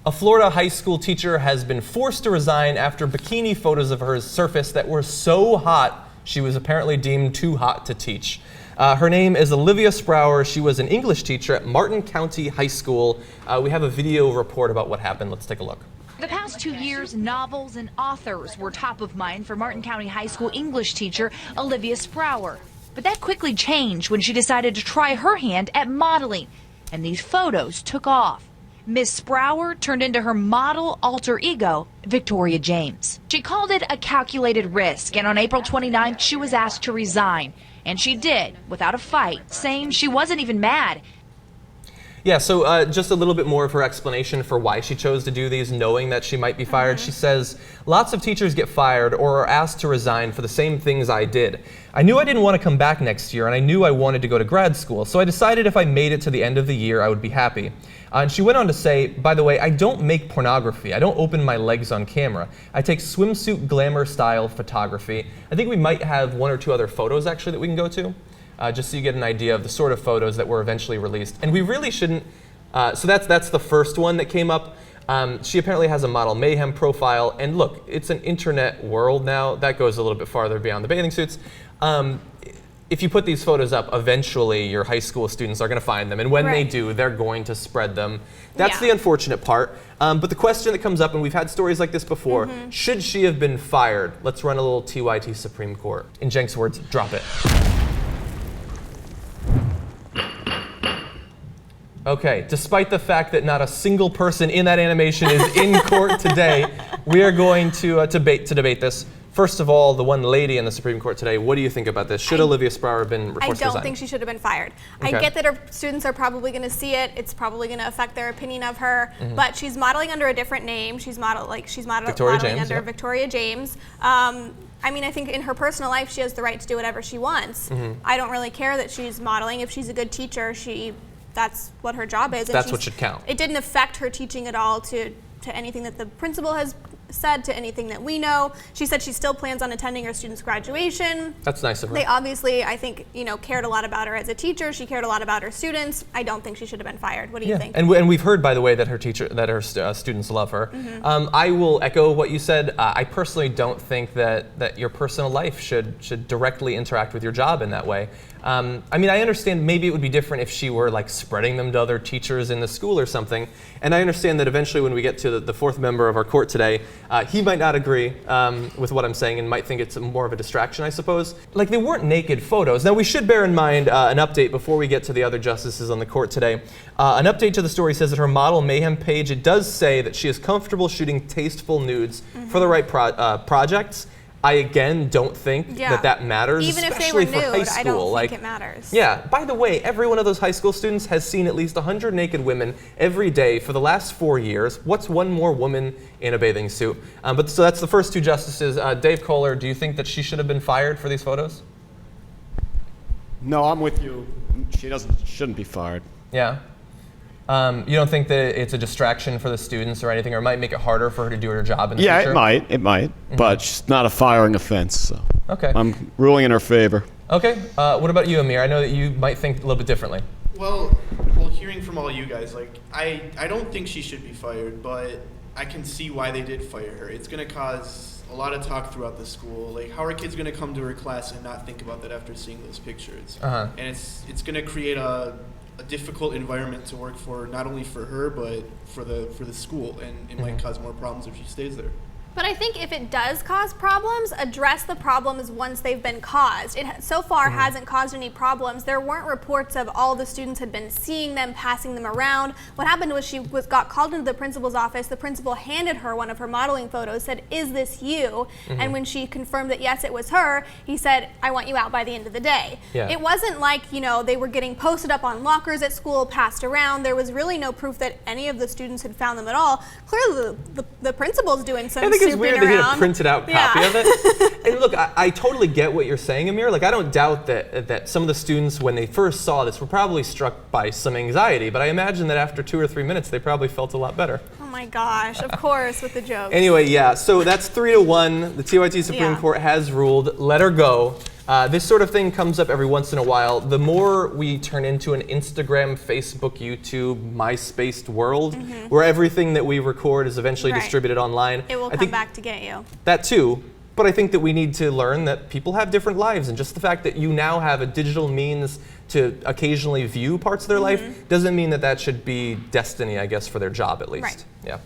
A Florida high school teacher has been forced to resign after bikini photos of hers surfaced that were so hot she was apparently deemed too hot to teach. Her name is Olivia Sprauer. She was an English teacher at Martin County High School. We have a video report about what happened. Let's take a look. The past 2 years, novels and authors were top of mind for Martin County High School English teacher Olivia Sprauer. But that quickly changed when she decided to try her hand at modeling, and these photos took off. Miss Sprauer turned into her model alter ego, Victoria James. She called it a calculated risk, and on April 29th, she was asked to resign. And she did, without a fight, saying she wasn't even mad. Yeah, so just a little bit more of her explanation for why she chose to do these, knowing that she might be fired. She says, lots of teachers get fired or are asked to resign for the same things I did. I knew I didn't want to come back next year, and I knew I wanted to go to grad school, so I decided if I made it to the end of the year, I would be happy. And she went on to say, by the way, I don't make pornography. I don't open my legs on camera. I take swimsuit glamour style photography. I think we might have one or two other photos actually that we can go to. Just so you get an idea of the sort of photos that were eventually released. And we really shouldn't, so that's the first one that came up. She apparently has a Model Mayhem profile, and look, it's an internet world now. That goes a little bit farther beyond the bathing suits. If you put these photos up, eventually your high school students are going to find them, and when they do, they're going to spread them. That's the unfortunate part. But the question that comes up, and we've had stories like this before, should she have been fired? Let's run a little TYT Supreme Court. In Jenk's words, drop it. Okay, despite the fact that not a single person in that animation is in court today, we are going to debate this. First of all, the one lady in the Supreme Court today, what do you think about this? Should Olivia Sprauer have been forced to resign? I don't think she should have been fired. Okay. I get that her students are probably going to see it. It's probably going to affect their opinion of her. But she's modeling under a different name. She's modeling under Victoria James. I mean, I think in her personal life, she has the right to do whatever she wants. I don't really care that she's modeling. If she's a good teacher, that's what her job is. That's what should count. It didn't affect her teaching at all to anything that the principal has said, to anything that we know. She said she still plans on attending her students' graduation. That's nice of her. They obviously, I think, cared a lot about her as a teacher. She cared a lot about her students. I don't think she should have been fired. What do you think? And we've heard, by the way, that her students love her. I will echo what you said. I personally don't think that your personal life should directly interact with your job in that way. I mean, I understand maybe it would be different if she were like spreading them to other teachers in the school or something. And I understand that eventually when we get to the fourth member of our court today, he might not agree with what I'm saying and might think it's more of a distraction, I suppose. Like, they weren't naked photos. Now, we should bear in mind an update before we get to the other justices on the court today. An update to the story says that her Model Mayhem page, it does say that she is comfortable shooting tasteful nudes for the right projects. I again don't think that matters, even if especially they were for nude, high school. I don't think it matters. Yeah. By the way, every one of those high school students has seen at least 100 naked women every day for the last 4 years. What's one more woman in a bathing suit? So that's the first two justices. Dave Kohler, do you think that she should have been fired for these photos? No, I'm with you. She shouldn't be fired. Yeah. You don't think that it's a distraction for the students or anything, or it might make it harder for her to do her job in the future? Yeah, it might, but it's not a firing offense, so okay. I'm ruling in her favor. Okay, what about you, Amir? I know that you might think a little bit differently. Well, hearing from all you guys, I don't think she should be fired, but I can see why they did fire her. It's going to cause a lot of talk throughout the school. Like, how are kids going to come to her class and not think about that after seeing those pictures? And it's going to create a difficult environment to work for, not only for her but for the school, and it might cause more problems if she stays there. But I think if it does cause problems, address the problems once they've been caused. It so far hasn't caused any problems. There weren't reports of all the students had been seeing them, passing them around. What happened was she got called into the principal's office. The principal handed her one of her modeling photos, said, "Is this you?" And when she confirmed that yes, it was her, he said, "I want you out by the end of the day." It wasn't like, they were getting posted up on lockers at school, passed around. There was really no proof that any of the students had found them at all. Clearly, the principal's doing some it's weird that he had a printed out copy of it. And look, I totally get what you're saying, Amir. Like, I don't doubt that some of the students, when they first saw this, were probably struck by some anxiety, but I imagine that after 2 or 3 minutes, they probably felt a lot better. Oh my my gosh, of course, with the jokes. Anyway, yeah, so that's 3-1. The TYT Supreme Yeah. Court has ruled, let her go. This sort of thing comes up every once in a while. The more we turn into an Instagram, Facebook, YouTube, MySpace world, where everything that we record is eventually Right. distributed online. It will I come think back to get you. that too, but I think that we need to learn that people have different lives, and just the fact that you now have a digital means to occasionally view parts of their life doesn't mean that that should be destiny, I guess, for their job at least. Right. Yeah.